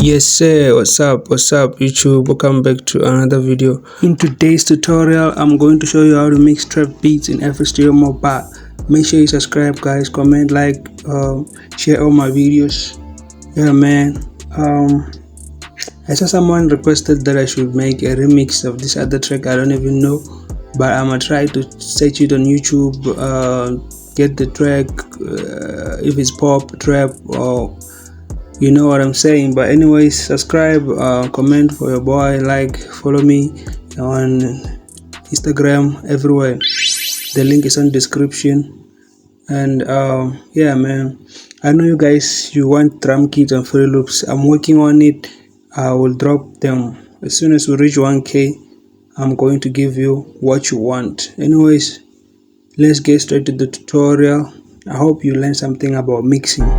Yes sir, what's up YouTube, welcome back to another video. In today's tutorial I'm going to show you how to mix trap beats in flstudiomobile. Make sure you subscribe guys, comment, like, share all my videos. Yeah man, I saw someone requested that I should make a remix of this other track. I don't even know, but I'm gonna try to search it on YouTube, get the track, if it's pop, trap, or you know what I'm saying. But anyways, subscribe, comment for your boy, like, follow me on Instagram, everywhere. The link is on description. And yeah man, I know you guys, you want drum kits and free loops. I'm working on it. I will drop them as soon as we reach 1k. I'm going to give you what you want. Anyways, let's get straight to the tutorial. I hope you learned something about mixing.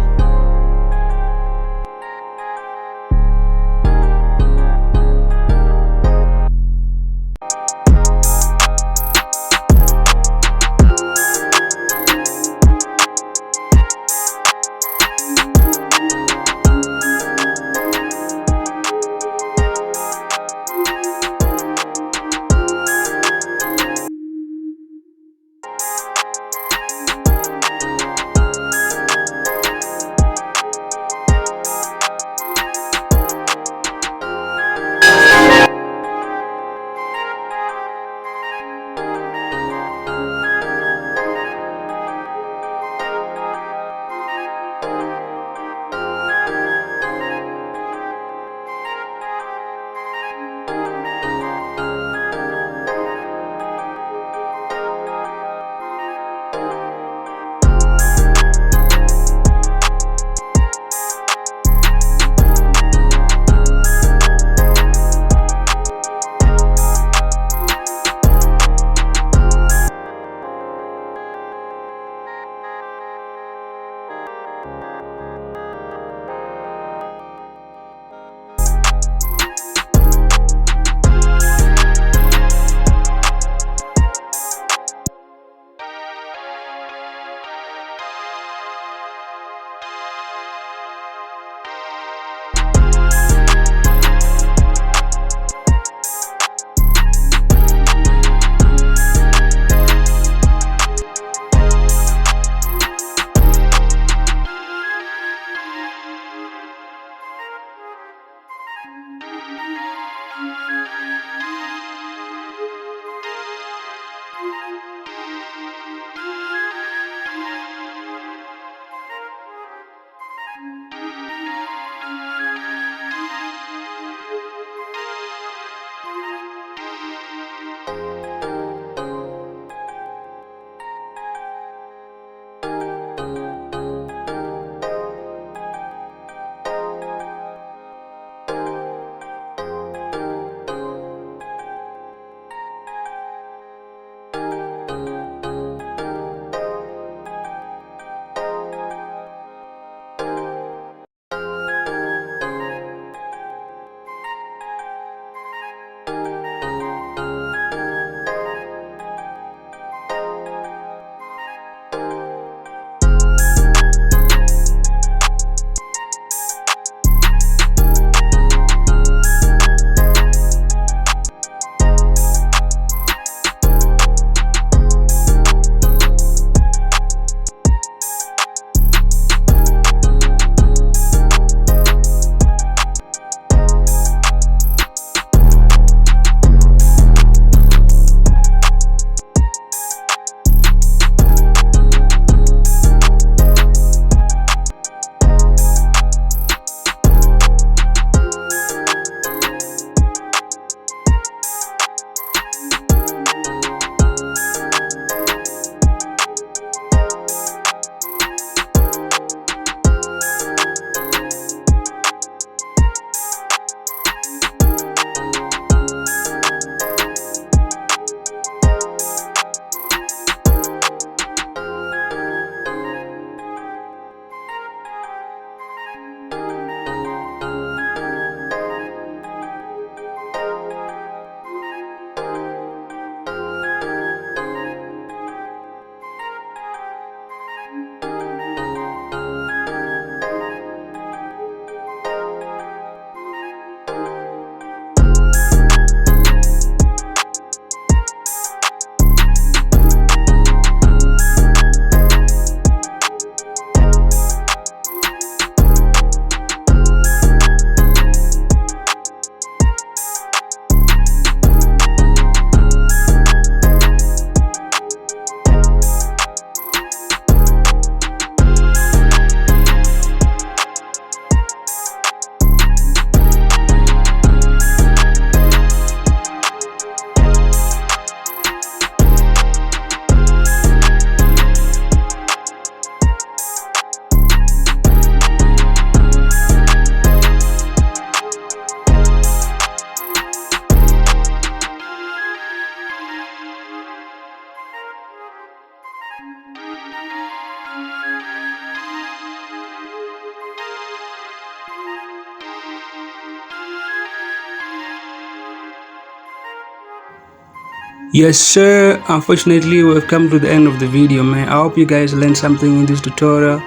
Yes sir, unfortunately we've come to the end of the video, man. I hope you guys learned something in this tutorial,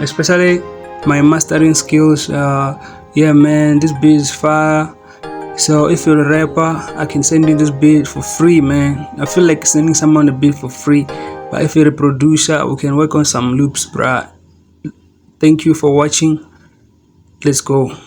especially my mastering skills. Yeah man, this beat is fire. So if you're a rapper, I can send you this beat for free, man. I feel like sending someone a beat for free. But if you're a producer, we can work on some loops, bruh. Thank you for watching. Let's go.